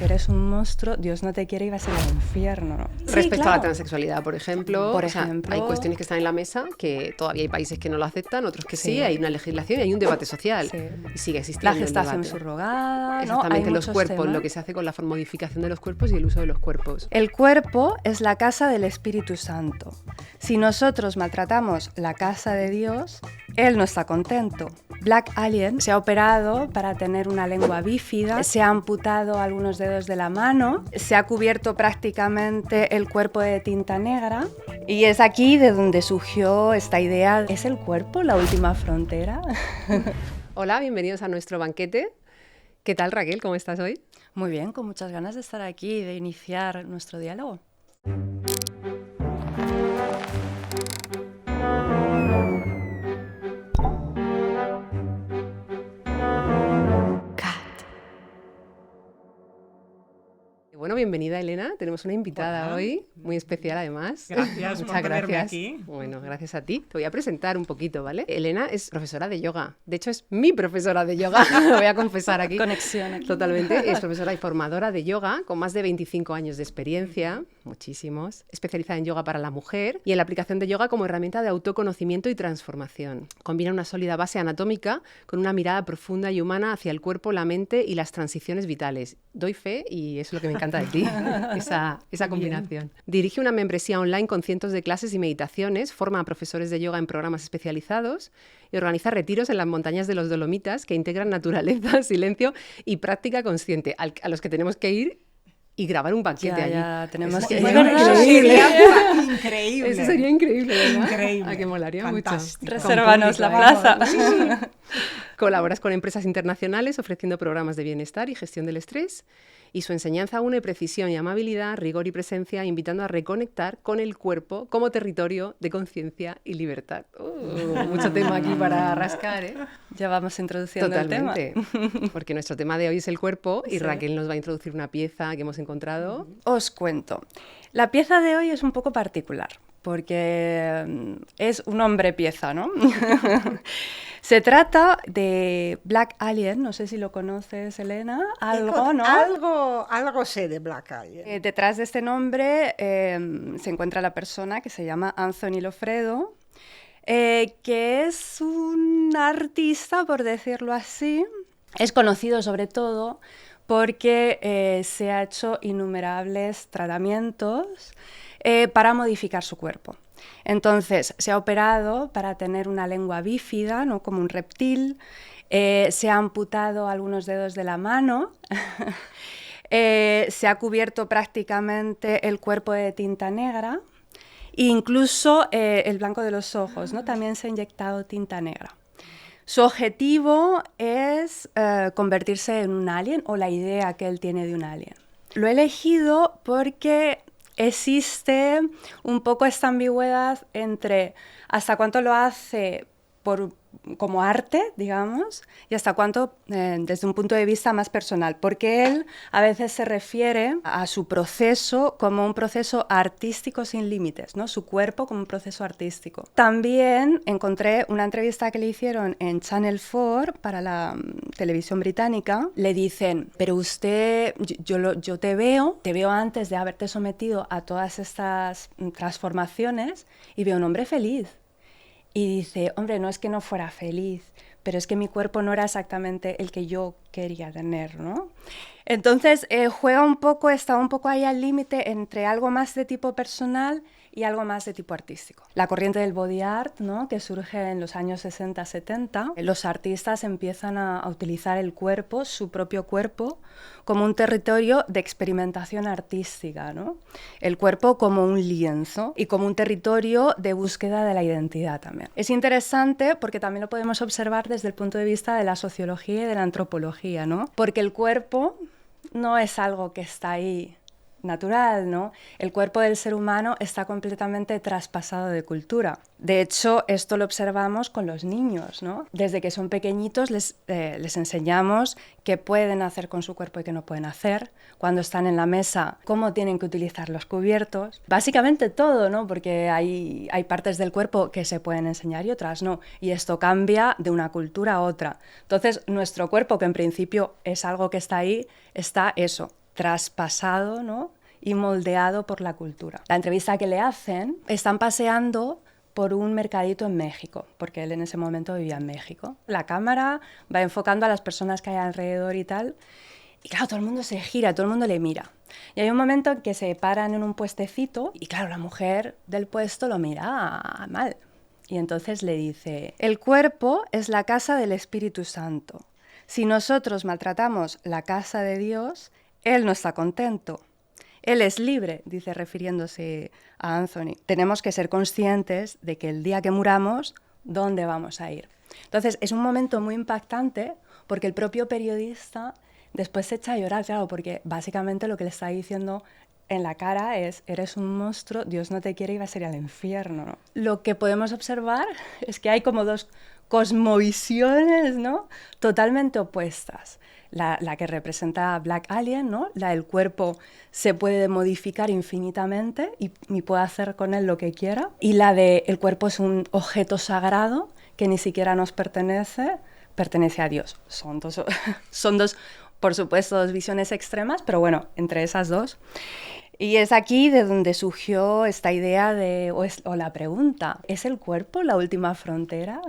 eres un monstruo, Dios no te quiere y vas a ir al infierno, ¿no? Respecto a la transexualidad, por ejemplo, Por o sea, ejemplo, hay cuestiones que están en la mesa que todavía hay países que no lo aceptan, otros que sí, Sí. hay una legislación y hay un debate social. Sí. Y sigue existiendo La gestación el debate. subrogada, ¿no? Exactamente, Hay los muchos cuerpos, temas. lo que se hace con la modificación de los cuerpos y el uso de los cuerpos. El cuerpo es la casa del Espíritu Santo. Si nosotros maltratamos la casa de Dios, Él no está contento. Black Alien se ha operado para tener una lengua bífida, se ha amputado algunos dedos de la mano, se ha cubierto prácticamente el cuerpo de tinta negra y es aquí de donde surgió esta idea. ¿Es el cuerpo la última frontera? Hola, bienvenidos a nuestro banquete. ¿Qué tal, Raquel? ¿Cómo estás hoy? Muy bien, con muchas ganas de estar aquí y de iniciar nuestro diálogo. Bueno, bienvenida, Elena. Tenemos una invitada Hola. hoy, muy especial además. Gracias por Muchas tenerme gracias. aquí. Bueno, gracias a ti. Te voy a presentar un poquito, ¿vale? Elena es profesora de yoga. De hecho, es mi profesora de yoga, lo voy a confesar aquí. Conexión aquí. Totalmente. Es profesora y formadora de yoga con más de 25 años de experiencia, muchísimos, especializada en yoga para la mujer y en la aplicación de yoga como herramienta de autoconocimiento y transformación. Combina una sólida base anatómica con una mirada profunda y humana hacia el cuerpo, la mente y las transiciones vitales. Doy fe y eso es lo que me encanta de ti, esa combinación. Dirige una membresía online con cientos de clases y meditaciones, forma a profesores de yoga en programas especializados y organiza retiros en las montañas de los Dolomitas que integran naturaleza, silencio y práctica consciente, a los que tenemos que ir y grabar un banquete allí. Ya, tenemos que... Bueno, Es eso verdad. sería increíble. Eso sería increíble, ¿verdad? Increíble. ¿A que molaría Fantástico. mucho? Resérvanos la plaza. Sí, sí. Colaboras con empresas internacionales ofreciendo programas de bienestar y gestión del estrés y su enseñanza une precisión y amabilidad, rigor y presencia, invitando a reconectar con el cuerpo como territorio de conciencia y libertad. Mucho tema aquí para rascar, ¿eh? Ya vamos introduciendo el tema. Totalmente, porque nuestro tema de hoy es el cuerpo y Sí. Raquel nos va a introducir una pieza que hemos encontrado. Os cuento. La pieza de hoy es un poco particular, porque es un hombre pieza, ¿no? Se trata de Black Alien, no sé si lo conoces, Elena, algo, ¿no? Algo sé de Black Alien. Detrás de este nombre se encuentra la persona que se llama Anthony Lofredo, que es un artista, por decirlo así. Es conocido sobre todo porque se ha hecho innumerables tratamientos para modificar su cuerpo. Entonces, se ha operado para tener una lengua bífida, ¿no? Como un reptil, se ha amputado algunos dedos de la mano, se ha cubierto prácticamente el cuerpo de tinta negra, e incluso el blanco de los ojos, ¿no? También se ha inyectado tinta negra. Su objetivo es convertirse en un alien, o la idea que él tiene de un alien. Lo he elegido porque existe un poco esta ambigüedad entre hasta cuánto lo hace como arte, digamos, y hasta cuánto desde un punto de vista más personal, porque él a veces se refiere a su proceso como un proceso artístico sin límites, ¿no? Su cuerpo como un proceso artístico. También encontré una entrevista que le hicieron en Channel 4 para la televisión británica. Le dicen, pero usted, yo te veo antes de haberte sometido a todas estas transformaciones y veo un hombre feliz. Y dice, hombre, no es que no fuera feliz, pero es que mi cuerpo no era exactamente el que yo quería tener, ¿no? Entonces, está un poco ahí al límite entre algo más de tipo personal y algo más de tipo artístico. La corriente del body art, ¿no? Que surge en los años 60-70, los artistas empiezan a utilizar el cuerpo, su propio cuerpo, como un territorio de experimentación artística, ¿no? El cuerpo como un lienzo y como un territorio de búsqueda de la identidad también. Es interesante porque también lo podemos observar desde el punto de vista de la sociología y de la antropología, ¿no? Porque el cuerpo no es algo que está ahí natural, ¿no? El cuerpo del ser humano está completamente traspasado de cultura. De hecho, esto lo observamos con los niños, ¿no? Desde que son pequeñitos les enseñamos qué pueden hacer con su cuerpo y qué no pueden hacer. Cuando están en la mesa, cómo tienen que utilizar los cubiertos. Básicamente todo, ¿no? Porque hay partes del cuerpo que se pueden enseñar y otras no. Y esto cambia de una cultura a otra. Entonces, nuestro cuerpo, que en principio es algo que está ahí, está eso, traspasado, ¿no? Y moldeado por la cultura. La entrevista que le hacen, están paseando por un mercadito en México, porque él en ese momento vivía en México. La cámara va enfocando a las personas que hay alrededor y tal, y claro, todo el mundo se gira, todo el mundo le mira. Y hay un momento en que se paran en un puestecito y claro, la mujer del puesto lo mira mal. Y entonces le dice, el cuerpo es la casa del Espíritu Santo. Si nosotros maltratamos la casa de Dios, Él no está contento. Él es libre, dice refiriéndose a Anthony. Tenemos que ser conscientes de que el día que muramos, ¿dónde vamos a ir? Entonces, es un momento muy impactante porque el propio periodista después se echa a llorar, claro, porque básicamente lo que le está diciendo en la cara es, eres un monstruo, Dios no te quiere y vas a ir al infierno, ¿no? Lo que podemos observar es que hay como dos cosmovisiones, ¿no? Totalmente opuestas. La que representa Black Alien, ¿no? La del cuerpo se puede modificar infinitamente y puede hacer con él lo que quiera. Y la de el cuerpo es un objeto sagrado que ni siquiera nos pertenece, pertenece a Dios. Son dos, por supuesto, dos visiones extremas, pero bueno, entre esas dos. Y es aquí de donde surgió esta idea o la pregunta, ¿es el cuerpo la última frontera?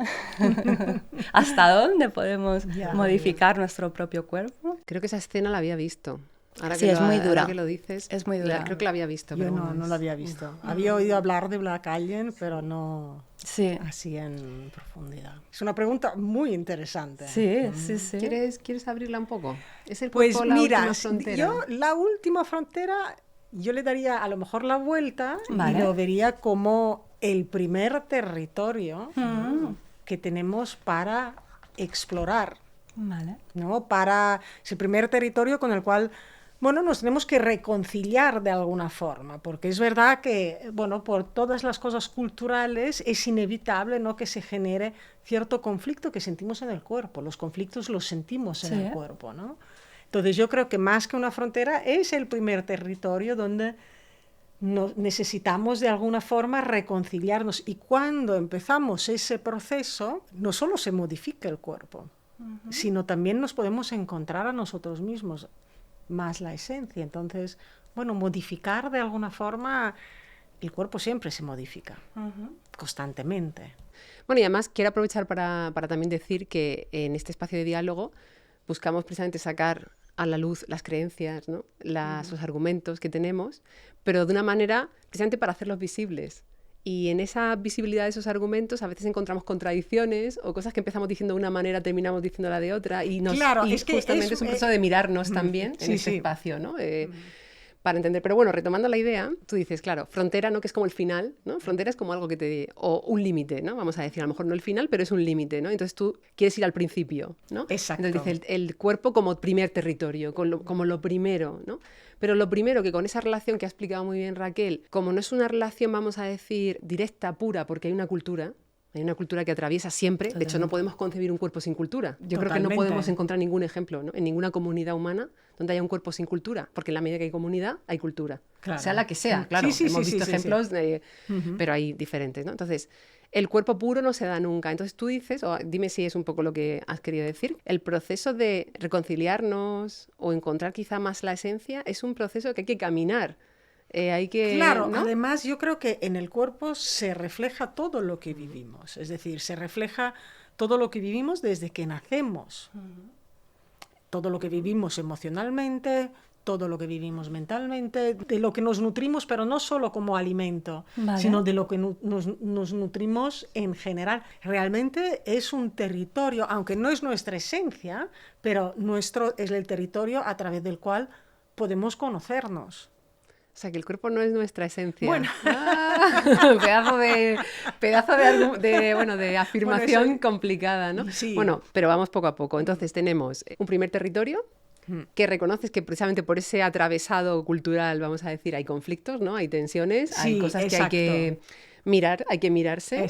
¿Hasta dónde podemos modificar nuestro propio cuerpo? Creo que esa escena la había visto. Ahora sí, que es muy dura. Ahora que lo dices, es muy dura. Creo que la había visto. Yo pero no la había visto. Había oído hablar de Black Alien, pero no así en profundidad. Es una pregunta muy interesante. Sí. ¿Quieres abrirla un poco? ¿Es el cuerpo la última frontera? Yo la última frontera, yo le daría a lo mejor la vuelta y lo vería como el primer territorio que tenemos para explorar. ¿No? Es el primer territorio con el cual nos tenemos que reconciliar de alguna forma, porque es verdad que, por todas las cosas culturales es inevitable, ¿no?, que se genere cierto conflicto que sentimos en el cuerpo. Los conflictos los sentimos en el cuerpo, ¿no? Entonces yo creo que más que una frontera es el primer territorio donde necesitamos de alguna forma reconciliarnos, y cuando empezamos ese proceso no solo se modifica el cuerpo, sino también nos podemos encontrar a nosotros mismos, más la esencia. Entonces, modificar de alguna forma, el cuerpo siempre se modifica, constantemente. Bueno, y además quiero aprovechar para también decir que en este espacio de diálogo buscamos precisamente sacar a la luz las creencias, ¿no? Los argumentos que tenemos, pero de una manera precisamente para hacerlos visibles. Y en esa visibilidad de esos argumentos a veces encontramos contradicciones o cosas que empezamos diciendo de una manera, terminamos diciéndola de otra, y justamente es un proceso de mirarnos también en ese espacio, ¿no? Para entender. Pero bueno, retomando la idea, tú dices, claro, frontera, ¿no?, que es como el final, ¿no? Frontera es como algo que o un límite, ¿no? Vamos a decir, a lo mejor no el final, pero es un límite, ¿no? Entonces tú quieres ir al principio, ¿no? Exacto. Entonces dice el cuerpo como primer territorio, como lo primero, ¿no? Pero lo primero, que con esa relación que ha explicado muy bien Raquel, como no es una relación, vamos a decir, directa, pura, porque hay una cultura que atraviesa siempre. De hecho, no podemos concebir un cuerpo sin cultura. Yo creo que no podemos encontrar ningún ejemplo, ¿no?, en ninguna comunidad humana donde haya un cuerpo sin cultura, porque en la medida que hay comunidad, hay cultura. Claro. Sea la que sea, claro. Hemos visto ejemplos, pero hay diferentes, ¿no? Entonces, el cuerpo puro no se da nunca. Entonces tú dices, o dime si es un poco lo que has querido decir, el proceso de reconciliarnos o encontrar quizá más la esencia es un proceso que hay que caminar. Claro, ¿no? Además yo creo que en el cuerpo se refleja todo lo que vivimos, es decir, se refleja todo lo que vivimos desde que nacemos, todo lo que vivimos emocionalmente, todo lo que vivimos mentalmente, de lo que nos nutrimos, pero no solo como alimento, sino de lo que nos nutrimos en general. Realmente es un territorio, aunque no es nuestra esencia, pero es el territorio a través del cual podemos conocernos. O sea, que el cuerpo no es nuestra esencia. Bueno. Pedazo de afirmación complicada, ¿no? Sí. Bueno, pero vamos poco a poco. Entonces tenemos un primer territorio que reconoces que precisamente por ese atravesado cultural, vamos a decir, hay conflictos, ¿no? Hay tensiones, hay cosas que hay que mirar, hay que mirarse.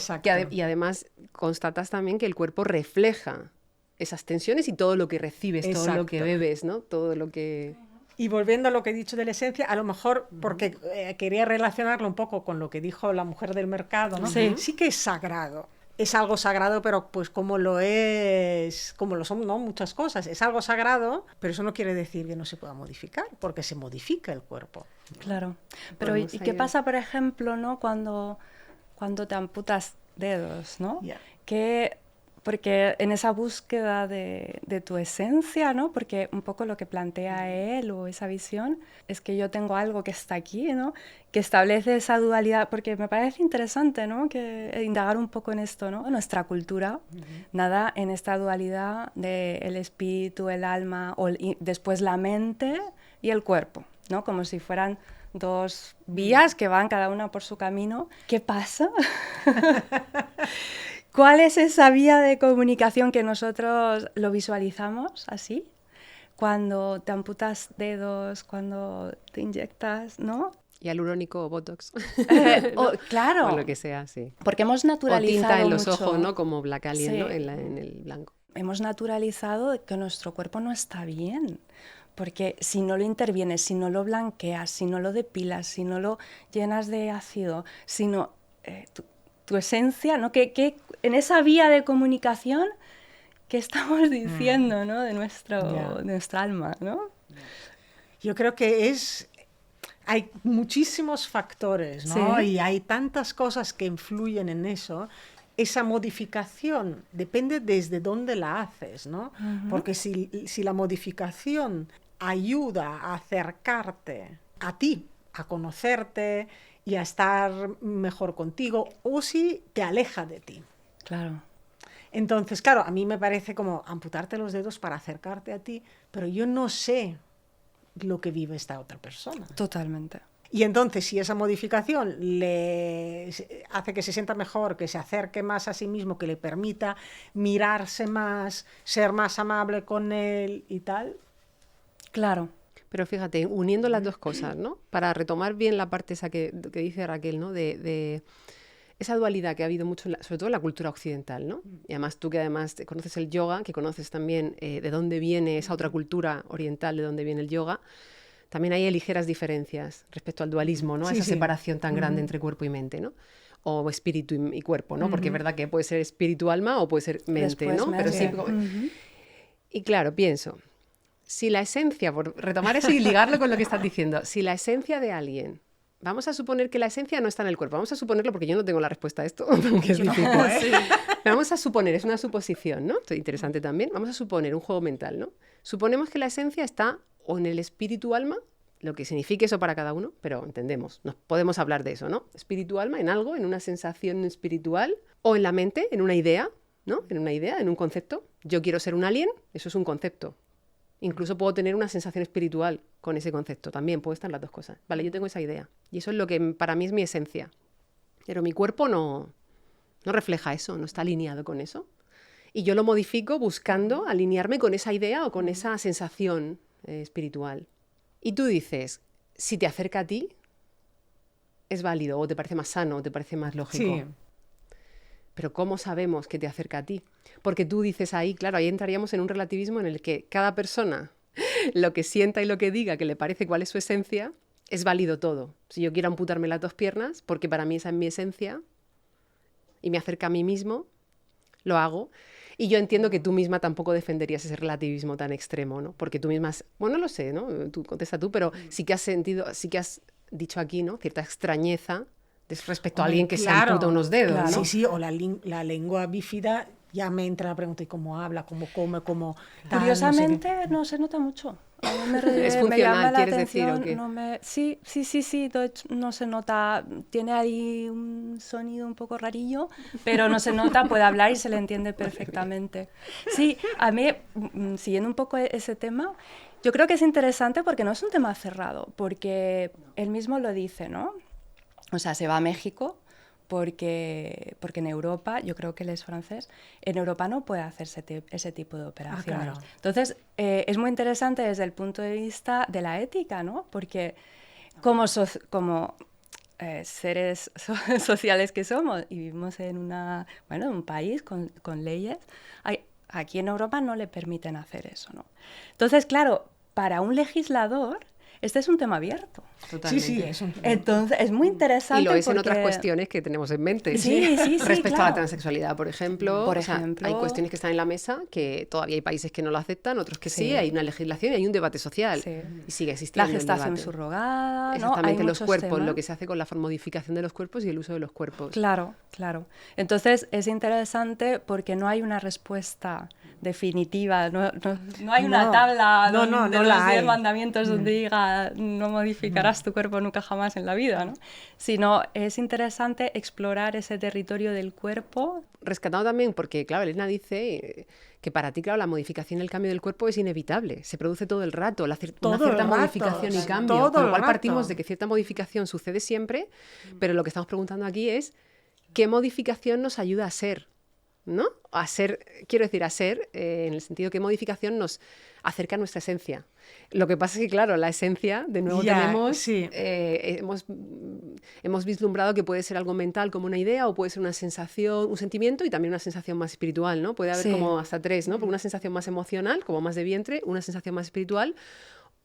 Y además constatas también que el cuerpo refleja esas tensiones y todo lo que recibes, todo lo que bebes, ¿no? Todo lo que... Y volviendo a lo que he dicho de la esencia, a lo mejor porque quería relacionarlo un poco con lo que dijo la mujer del mercado, ¿no? Sí que es sagrado, es algo sagrado, pero pues como lo son, ¿no? Muchas cosas. Es algo sagrado, pero eso no quiere decir que no se pueda modificar, porque se modifica el cuerpo. Claro. Pero ¿y qué pasa, por ejemplo, ¿no? cuando te amputas dedos, ¿no? Yeah. Porque en esa búsqueda de tu esencia, ¿no? Porque un poco lo que plantea él o esa visión es que yo tengo algo que está aquí, ¿no? Que establece esa dualidad, porque me parece interesante, ¿no? Que indagar un poco en esto, ¿no? Nuestra cultura nada en esta dualidad del espíritu, el alma, y después la mente y el cuerpo, ¿no? Como si fueran dos vías que van cada una por su camino. ¿Qué pasa? ¿Cuál es esa vía de comunicación que nosotros lo visualizamos así? Cuando te amputas dedos, cuando te inyectas, ¿no? Hialurónico o Botox. Claro. O lo que sea, sí. Porque hemos naturalizado o tinta en los mucho, ojos, ¿no? Como Black Alien, sí, ¿no? En el blanco. Hemos naturalizado que nuestro cuerpo no está bien. Porque si no lo intervienes, si no lo blanqueas, si no lo depilas, si no lo llenas de ácido, si no... tu esencia, ¿no? Que en esa vía de comunicación que estamos diciendo, ¿no? De nuestra alma, ¿no? Yo creo que hay muchísimos factores, ¿no? Sí. Y hay tantas cosas que influyen en eso. Esa modificación depende desde dónde la haces, ¿no? Porque si la modificación ayuda a acercarte a ti, a conocerte y a estar mejor contigo, o si te aleja de ti. Claro. Entonces, claro, a mí me parece como amputarte los dedos para acercarte a ti, pero yo no sé lo que vive esta otra persona. Totalmente. Y entonces, si esa modificación le hace que se sienta mejor, que se acerque más a sí mismo, que le permita mirarse más, ser más amable con él y tal. Claro. Pero fíjate, uniendo las dos cosas, ¿no? Para retomar bien la parte esa que dice Raquel, ¿no? De esa dualidad que ha habido mucho, sobre todo en la cultura occidental, ¿no? Y además tú que además conoces el yoga, que conoces también de dónde viene esa otra cultura oriental, de dónde viene el yoga, también hay ligeras diferencias respecto al dualismo, ¿no? Sí, Esa sí. separación tan grande entre cuerpo y mente, ¿no? O espíritu y cuerpo, ¿no? Porque es verdad que puede ser espíritu-alma o puede ser mente, Después ¿no? Pero sí, y claro, pienso, si la esencia, por retomar eso y ligarlo con lo que estás diciendo, si la esencia de alguien, vamos a suponer que la esencia no está en el cuerpo, vamos a suponerlo porque yo no tengo la respuesta a esto, aunque es difícil. Sí. Vamos a suponer, es una suposición, ¿no? Esto es interesante también, vamos a suponer un juego mental, ¿no? Suponemos que la esencia está o en el espíritu-alma, lo que signifique eso para cada uno, pero entendemos, nos podemos hablar de eso, ¿no? Espíritu-alma, en algo, en una sensación espiritual, o en la mente, en una idea, ¿no? En una idea, en un concepto. Yo quiero ser un alien, eso es un concepto. Incluso puedo tener una sensación espiritual con ese concepto, también puedo estar las dos cosas. Vale, yo tengo esa idea, y eso es lo que para mí es mi esencia. Pero mi cuerpo no refleja eso, no está alineado con eso. Y yo lo modifico buscando alinearme con esa idea o con esa sensación espiritual. Y tú dices, si te acerca a ti, es válido, o te parece más sano, o te parece más lógico. Sí. Pero ¿cómo sabemos que te acerca a ti? Porque tú dices ahí, claro, ahí entraríamos en un relativismo en el que cada persona, lo que sienta y lo que diga, que le parece cuál es su esencia, es válido todo. Si yo quiero amputarme las dos piernas, porque para mí esa es mi esencia, y me acerca a mí mismo, lo hago. Y yo entiendo que tú misma tampoco defenderías ese relativismo tan extremo, ¿no? Porque tú misma, bueno, no lo sé, ¿no? Tú contesta tú, pero sí que has sentido, sí que has dicho aquí, ¿no? Cierta extrañeza respecto a alguien que se amputa unos dedos, claro. ¿no? Sí, sí, o la lengua bífida, ya me entra la pregunta, ¿y cómo habla, cómo come, cómo tal? Curiosamente no se nota mucho. A mí Es me funcional, llama la ¿quieres decir, atención. o qué? No sí, de hecho, no se nota. Tiene ahí un sonido un poco rarillo, pero no se nota, puede hablar y se le entiende perfectamente. Sí, a mí, siguiendo un poco ese tema, yo creo que es interesante porque no es un tema cerrado, porque él mismo lo dice, ¿no? O sea, se va a México porque en Europa, yo creo que él es francés, en Europa no puede hacerse ese tipo de operaciones. claro. Entonces, es muy interesante desde el punto de vista de la ética, ¿no? Porque como seres sociales que somos y vivimos en un país con leyes, aquí en Europa no le permiten hacer eso, ¿no? Entonces, claro, para un legislador este es un tema abierto. Totalmente. Sí, es un tema. Entonces, es muy interesante. Y lo es en porque... otras cuestiones que tenemos en mente. Sí, Respecto claro. a la transexualidad, por ejemplo. Por o sea, ejemplo, hay cuestiones que están en la mesa que todavía hay países que no lo aceptan, otros que sí, Sí. hay una legislación y hay un debate social. Sí. Y sigue La existiendo el gestación debate. subrogada, ¿no? Exactamente, Hay los muchos cuerpos, temas. lo que se hace con la modificación de los cuerpos y el uso de los cuerpos. Claro, claro. Entonces es interesante porque no hay una respuesta definitiva, no hay una No, tabla no, donde no de la los 10 hay. mandamientos donde diga no modificarás tu cuerpo nunca jamás en la vida, ¿no? Sino es interesante explorar ese territorio del cuerpo. Rescatado también porque, claro, Elena dice que para ti, claro, la modificación y el cambio del cuerpo es inevitable, se produce todo el rato, una Todo cierta el rato, modificación y sí, cambio, todo con lo el cual rato. partimos de que cierta modificación sucede siempre, pero lo que estamos preguntando aquí es ¿qué modificación nos ayuda a ser? ¿No? A ser, quiero decir, a ser, en el sentido que modificación nos acerca a nuestra esencia. Lo que pasa es que, claro, la esencia, de nuevo tenemos, sí. hemos vislumbrado que puede ser algo mental como una idea o puede ser una sensación, un sentimiento y también una sensación más espiritual, ¿no? Puede haber Sí. como hasta tres, ¿no? Porque una sensación más emocional, como más de vientre, una sensación más espiritual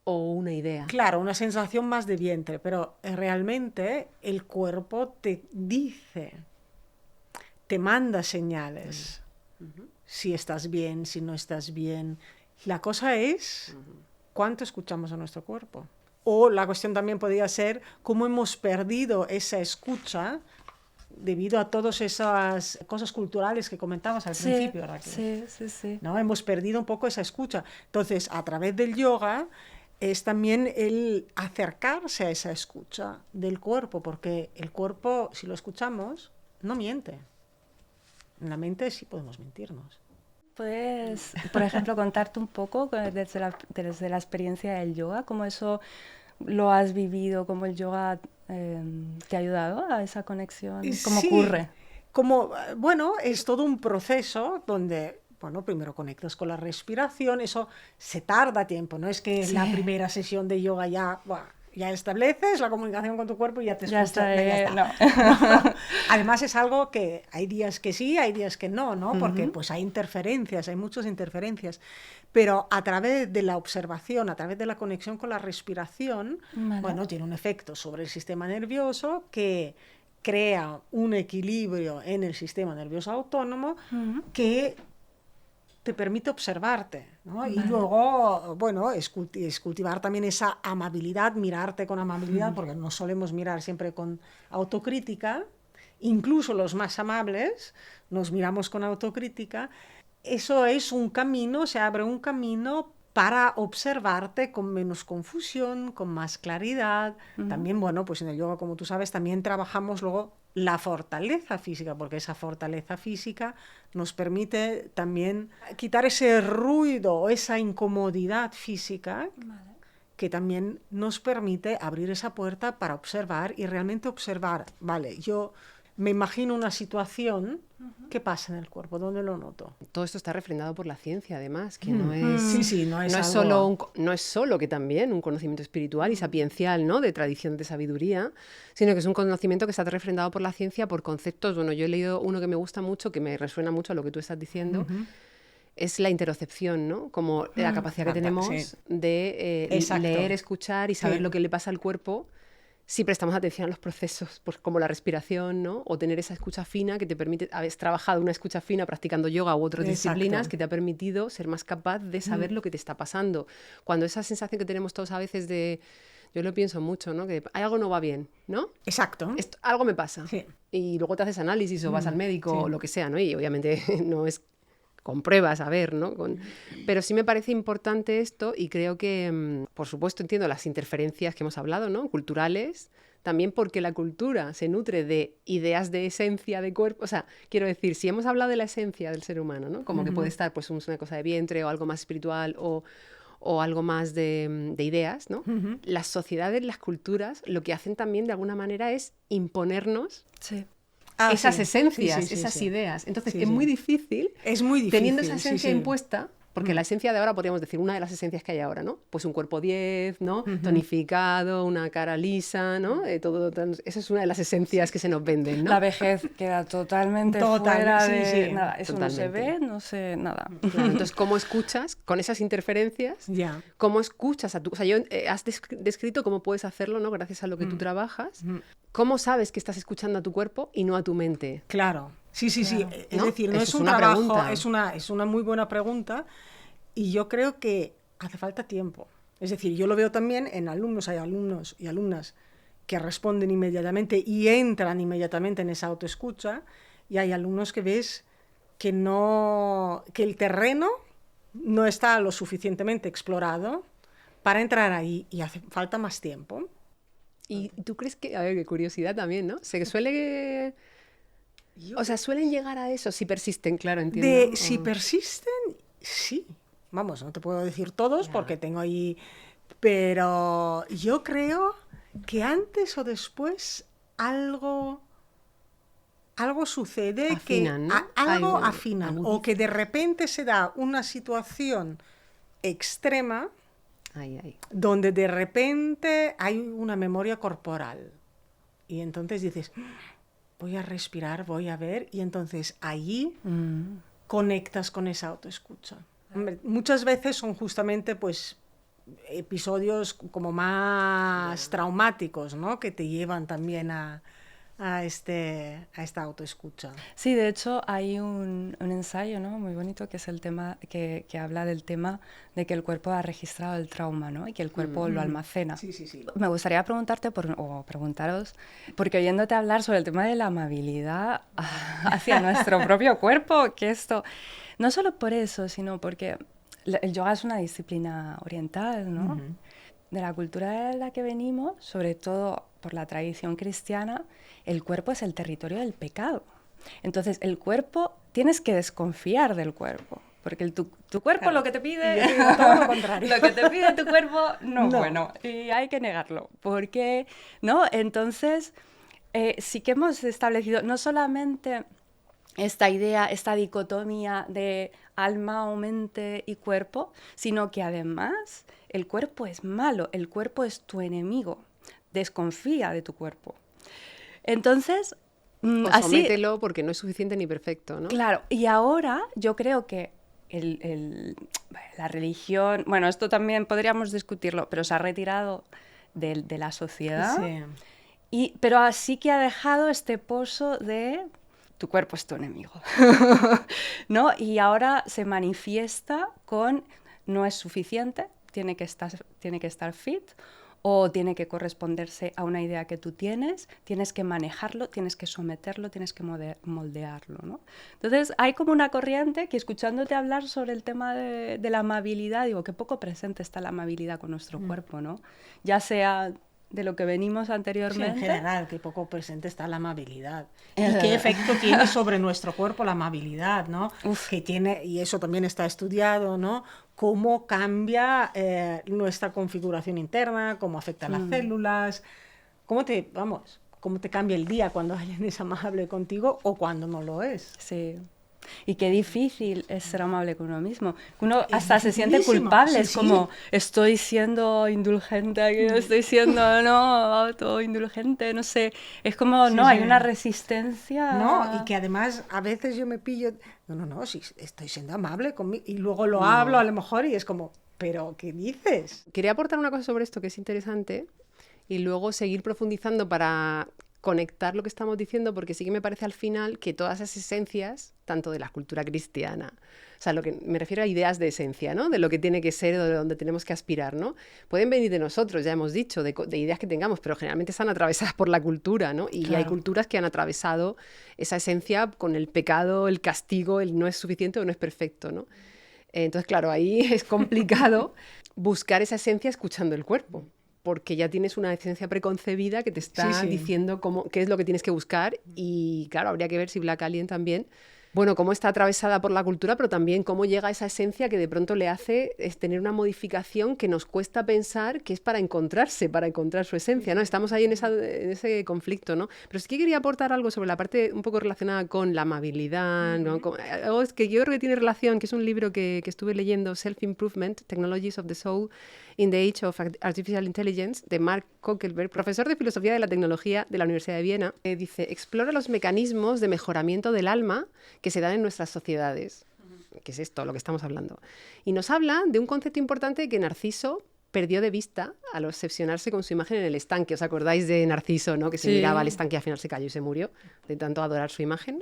o una idea. Claro, una sensación más de vientre, pero realmente el cuerpo te dice, te manda señales, si estás bien, si no estás bien. La cosa es cuánto escuchamos a nuestro cuerpo. O la cuestión también podría ser cómo hemos perdido esa escucha debido a todas esas cosas culturales que comentabas al principio, Raquel. Sí. ¿No? Hemos perdido un poco esa escucha. Entonces, a través del yoga es también el acercarse a esa escucha del cuerpo, porque el cuerpo, si lo escuchamos, no miente. En la mente sí podemos mentirnos. ¿Puedes, por ejemplo, contarte un poco desde la experiencia del yoga, cómo eso lo has vivido, cómo el yoga te ha ayudado a esa conexión? ¿Cómo ocurre? Bueno, es todo un proceso donde, bueno, primero conectas con la respiración, eso se tarda tiempo, no es que en la primera sesión de yoga ya estableces la comunicación con tu cuerpo y ya te escuchas. Ya está. No. Además es algo que hay días que sí, hay días que no, ¿no? Porque pues hay interferencias, hay muchas interferencias. Pero a través de la observación, a través de la conexión con la respiración, bueno, tiene un efecto sobre el sistema nervioso que crea un equilibrio en el sistema nervioso autónomo que te permite observarte, ¿no? Y luego, bueno, es cultivar también esa amabilidad, mirarte con amabilidad, porque no solemos mirar siempre con autocrítica, incluso los más amables nos miramos con autocrítica. Eso es un camino, se abre un camino para observarte con menos confusión, con más claridad. También, bueno, pues en el yoga, como tú sabes, también trabajamos luego la fortaleza física, porque esa fortaleza física nos permite también quitar ese ruido o esa incomodidad física que también nos permite abrir esa puerta para observar y realmente observar, vale, yo me imagino una situación, ¿qué pasa en el cuerpo? ¿Dónde lo noto? Todo esto está refrendado por la ciencia, además, que no es, no es solo que también un conocimiento espiritual y sapiencial, ¿no? De tradición de sabiduría, sino que es un conocimiento que está refrendado por la ciencia por conceptos. Bueno, yo he leído uno que me gusta mucho, que me resuena mucho a lo que tú estás diciendo, es la interocepción, ¿no? Como la capacidad que tenemos de leer, escuchar y saber lo que le pasa al cuerpo si prestamos atención a los procesos, pues como la respiración, ¿no? O tener esa escucha fina que te permite, habéis trabajado una escucha fina practicando yoga u otras disciplinas que te ha permitido ser más capaz de saber lo que te está pasando. Cuando esa sensación que tenemos todos a veces de, yo lo pienso mucho, ¿no? Que algo no va bien, ¿no? Exacto. Algo me pasa. Sí. Y luego te haces análisis o vas al médico o lo que sea, ¿no? Y obviamente no es con pruebas, a ver, ¿no? Pero sí me parece importante esto y creo que, por supuesto, entiendo las interferencias que hemos hablado, ¿no? Culturales, también porque la cultura se nutre de ideas de esencia de cuerpo. O sea, quiero decir, si hemos hablado de la esencia del ser humano, ¿no? Como que puede estar pues una cosa de vientre o algo más espiritual o algo más de ideas, ¿no? Las sociedades, las culturas, lo que hacen también de alguna manera es imponernos esas esencias, esas ideas. Entonces es muy difícil, teniendo esa esencia impuesta, Porque la esencia de ahora, podríamos decir, una de las esencias que hay ahora, ¿no? Pues un cuerpo 10, ¿no? Tonificado, una cara lisa, ¿no? Esa es una de las esencias que se nos venden, ¿no? La vejez queda totalmente fuera de nada. Eso totalmente. No se ve, no sé nada. Claro, entonces, ¿cómo escuchas con esas interferencias? ¿Cómo escuchas a tu... O sea, has descrito cómo puedes hacerlo, ¿no? Gracias a lo que tú trabajas. ¿Cómo sabes que estás escuchando a tu cuerpo y no a tu mente? Claro. Sí. Claro. Es decir, no es un trabajo, es una muy buena pregunta y yo creo que hace falta tiempo. Es decir, yo lo veo también en alumnos, hay alumnos y alumnas que responden inmediatamente y entran inmediatamente en esa autoescucha y hay alumnos que ves que el terreno no está lo suficientemente explorado para entrar ahí y hace falta más tiempo. ¿Y tú crees que, a ver, qué curiosidad también, ¿no? Se suele... O sea, suelen llegar a eso si persisten, claro, entiendo. Si persisten, sí. Vamos, no te puedo decir todos porque tengo ahí... Pero yo creo que antes o después algo sucede, afinan, que ¿no? algo afinan. O que de repente se da una situación extrema donde de repente hay una memoria corporal. Y entonces dices... voy a respirar, voy a ver, y entonces allí conectas con esa autoescucha. Hombre, muchas veces son justamente pues episodios como más traumáticos, ¿no? Que te llevan también a esta autoescucha. Sí, de hecho hay un ensayo, ¿no? Muy bonito que es el tema que habla del tema de que el cuerpo ha registrado el trauma, ¿no? Y que el cuerpo lo almacena. Sí. Me gustaría preguntarte o preguntaros, porque oyéndote hablar sobre el tema de la amabilidad hacia nuestro propio cuerpo, que esto, no solo por eso, sino porque el yoga es una disciplina oriental, ¿no? De la cultura de la que venimos, sobre todo por la tradición cristiana, el cuerpo es el territorio del pecado. Entonces, el cuerpo, tienes que desconfiar del cuerpo, porque tu cuerpo claro, lo que te pide, todo lo contrario. Lo que te pide tu cuerpo no es bueno, y hay que negarlo. ¿Por qué? ¿No? Entonces, sí que hemos establecido no solamente esta idea, esta dicotomía de alma o mente y cuerpo, sino que además el cuerpo es malo, el cuerpo es tu enemigo. Desconfía de tu cuerpo. Entonces, así... somételo porque no es suficiente ni perfecto, ¿no? Claro, y ahora yo creo que la religión, bueno, esto también podríamos discutirlo, pero se ha retirado de la sociedad, pero así que ha dejado este pozo de tu cuerpo es tu enemigo, ¿no? Y ahora se manifiesta con no es suficiente, tiene que estar fit, o tiene que corresponderse a una idea que tú tienes que manejarlo, tienes que someterlo, tienes que moldearlo, ¿no? Entonces hay como una corriente que, escuchándote hablar sobre el tema de la amabilidad, digo, qué poco presente está la amabilidad con nuestro cuerpo, ¿no? Ya sea de lo que venimos anteriormente. Sí, en general, qué poco presente está la amabilidad. Y qué efecto tiene sobre nuestro cuerpo la amabilidad, ¿no? Que tiene, y eso también está estudiado, ¿no? Cómo cambia nuestra configuración interna, cómo afecta a las células, cómo te cambia el día cuando alguien es amable contigo o cuando no lo es. Sí. Y qué difícil es ser amable con uno mismo. Uno hasta se siente culpable, es como, estoy siendo indulgente, estoy siendo, autoindulgente, no sé. Es como, hay una resistencia. No, y que además a veces yo me pillo, sí, estoy siendo amable conmigo, y luego lo hablo a lo mejor y es como, ¿pero qué dices? Quería aportar una cosa sobre esto que es interesante y luego seguir profundizando para conectar lo que estamos diciendo, porque sí que me parece al final que todas esas esencias, tanto de la cultura cristiana, o sea, lo que me refiero a ideas de esencia, ¿no? De lo que tiene que ser o de donde tenemos que aspirar, ¿no? Pueden venir de nosotros, ya hemos dicho, de ideas que tengamos, pero generalmente están atravesadas por la cultura, ¿no? Y hay culturas que han atravesado esa esencia con el pecado, el castigo, el no es suficiente o no es perfecto, ¿no? Entonces, claro, ahí es complicado buscar esa esencia escuchando el cuerpo, porque ya tienes una esencia preconcebida que te está diciendo qué es lo que tienes que buscar. Y claro, habría que ver si Black Alien también Bueno, cómo está atravesada por la cultura, pero también cómo llega a esa esencia que de pronto le hace tener una modificación que nos cuesta pensar que es para encontrarse, para encontrar su esencia, ¿no? Estamos ahí en ese conflicto, ¿no? Pero sí que quería aportar algo sobre la parte un poco relacionada con la amabilidad, ¿no? Algo que yo creo que tiene relación, que es un libro que estuve leyendo, Self-Improvement, Technologies of the Soul in the Age of Artificial Intelligence, de Mark Kokelberg, profesor de Filosofía de la Tecnología de la Universidad de Viena. Dice, explora los mecanismos de mejoramiento del alma que se dan en nuestras sociedades. ¿Qué es esto? Lo que estamos hablando. Y nos habla de un concepto importante que Narciso perdió de vista al obsesionarse con su imagen en el estanque. ¿Os acordáis de Narciso, ¿no? Que se miraba al estanque y al final se cayó y se murió de tanto adorar su imagen?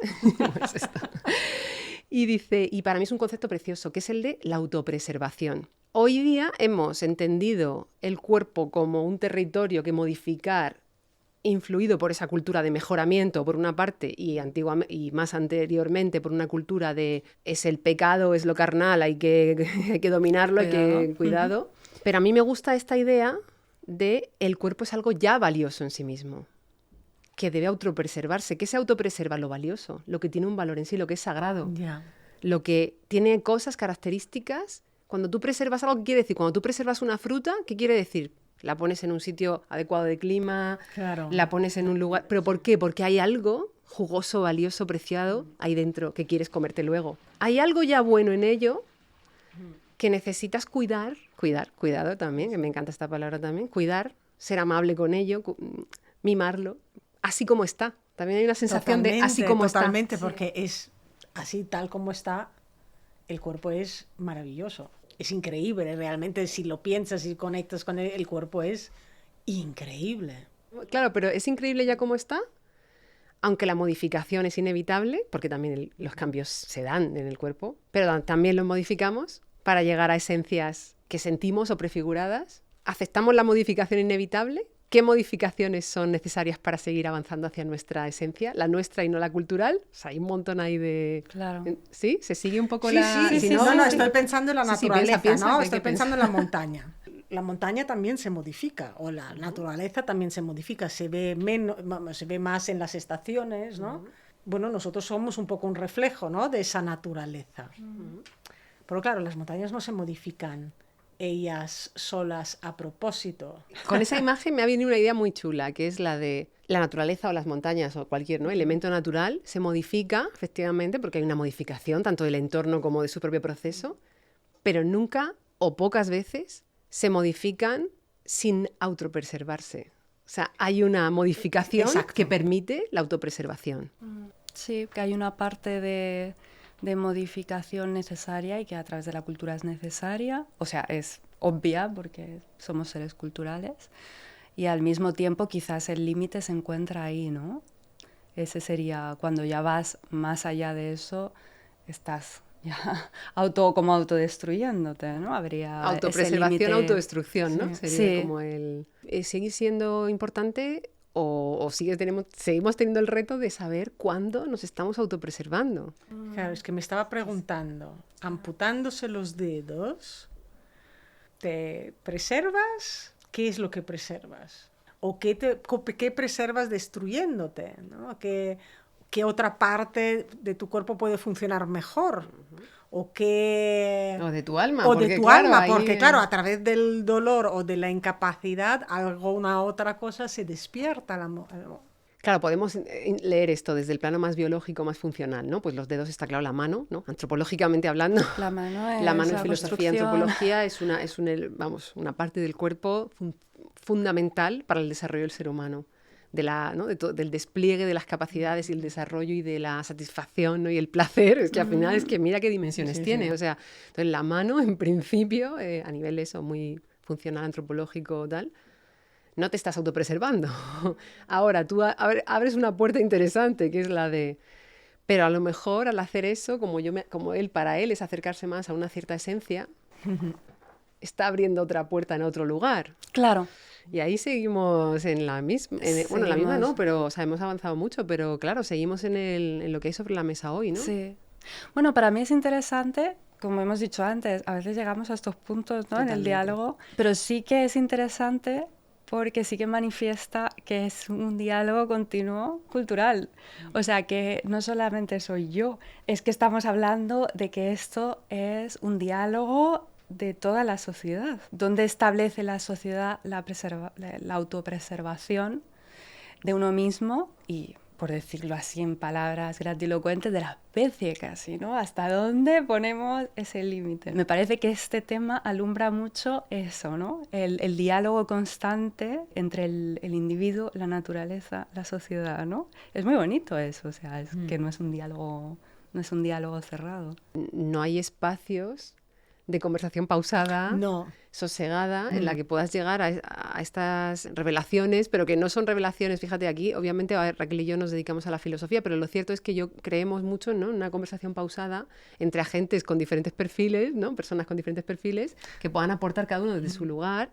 Pues esto. Y dice, y para mí es un concepto precioso, que es el de la autopreservación. Hoy día hemos entendido el cuerpo como un territorio que modificar, influido por esa cultura de mejoramiento por una parte y más anteriormente por una cultura de es el pecado, es lo carnal, hay que dominarlo, cuidado. Pero a mí me gusta esta idea de el cuerpo es algo ya valioso en sí mismo, que debe autopreservarse. ¿Qué se autopreserva? Lo valioso, lo que tiene un valor en sí, lo que es sagrado, lo que tiene cosas, características. Cuando tú preservas algo, ¿qué quiere decir? Cuando tú preservas una fruta, ¿qué quiere decir? La pones en un sitio adecuado de clima, la pones en un lugar... ¿Pero por qué? Porque hay algo jugoso, valioso, preciado ahí dentro que quieres comerte luego. Hay algo ya bueno en ello que necesitas cuidado también, que me encanta esta palabra también, cuidar, ser amable con ello, mimarlo, así como está. También hay una sensación de así como está. Totalmente, porque es así tal como está, el cuerpo es maravilloso. Es increíble, realmente, si lo piensas y conectas con él, el cuerpo es increíble. Claro, pero es increíble ya como está, aunque la modificación es inevitable, porque también los cambios se dan en el cuerpo, pero también los modificamos para llegar a esencias que sentimos o prefiguradas. ¿Aceptamos la modificación inevitable? ¿Qué modificaciones son necesarias para seguir avanzando hacia nuestra esencia? La nuestra y no la cultural. O sea, hay un montón ahí de... Claro. ¿Sí? ¿Se sigue un poco No, estoy pensando en la naturaleza, piensa, estoy pensando en la montaña. La montaña también se modifica, o la naturaleza también se modifica. Se ve más en las estaciones, ¿no? Bueno, nosotros somos un poco un reflejo, ¿no?, de esa naturaleza. Pero claro, las montañas no se modifican ellas solas a propósito. Con esa imagen me ha venido una idea muy chula, que es la de la naturaleza o las montañas o cualquier, ¿no?, elemento natural se modifica, efectivamente, porque hay una modificación tanto del entorno como de su propio proceso, pero nunca o pocas veces se modifican sin autopreservarse. O sea, hay una modificación que permite la autopreservación. Sí, que hay una parte de modificación necesaria y que a través de la cultura es necesaria, o sea, es obvia porque somos seres culturales, y al mismo tiempo quizás el límite se encuentra ahí, ¿no? Ese sería cuando ya vas más allá de eso, estás ya autodestruyéndote, ¿no? Habría autopreservación, autodestrucción, ¿no? Sí. Sería como el... ¿Sigue siendo importante o seguimos teniendo el reto de saber cuándo nos estamos autopreservando? Claro, es que me estaba preguntando, amputándose los dedos, ¿te preservas? ¿Qué es lo que preservas? ¿O qué preservas destruyéndote, ¿no? ¿Qué otra parte de tu cuerpo puede funcionar mejor? O de tu alma. Porque claro, a través del dolor o de la incapacidad, alguna otra cosa se despierta. Claro, podemos leer esto desde el plano más biológico, más funcional, ¿no? Pues los dedos, está claro, la mano, ¿no? Antropológicamente hablando. La mano es la mano en filosofía y antropología es una parte del cuerpo fundamental para el desarrollo del ser humano. Del despliegue de las capacidades y el desarrollo y de la satisfacción, ¿no?, y el placer, es que al final es que mira qué dimensiones tiene. O sea, entonces la mano, en principio, a nivel eso muy funcional, antropológico, tal, no te estás autopreservando. Ahora, tú abres una puerta interesante, que es la de... Pero a lo mejor al hacer eso, para él es acercarse más a una cierta esencia, está abriendo otra puerta en otro lugar. Claro. Y ahí seguimos en la misma, la misma no, pero o sea, hemos avanzado mucho, pero claro, seguimos en lo que hay sobre la mesa hoy, ¿no? Sí. Bueno, para mí es interesante, como hemos dicho antes, a veces llegamos a estos puntos, ¿no?, en el diálogo, pero sí que es interesante porque sí que manifiesta que es un diálogo continuo cultural. O sea, que no solamente soy yo, es que estamos hablando de que esto es un diálogo de toda la sociedad, donde establece la sociedad la autopreservación de uno mismo y, por decirlo así en palabras grandilocuentes, de la especie casi, ¿no? ¿Hasta dónde ponemos ese límite? Me parece que este tema alumbra mucho eso, ¿no? El diálogo constante entre el individuo, la naturaleza, la sociedad, ¿no? Es muy bonito eso, o sea, es que no es un diálogo cerrado. No hay espacios de conversación pausada, sosegada, en la que puedas llegar a estas revelaciones, pero que no son revelaciones, fíjate aquí, obviamente Raquel y yo nos dedicamos a la filosofía, pero lo cierto es que creemos mucho, ¿no?, en una conversación pausada entre agentes con diferentes perfiles, ¿no?, personas con diferentes perfiles, que puedan aportar cada uno desde su lugar,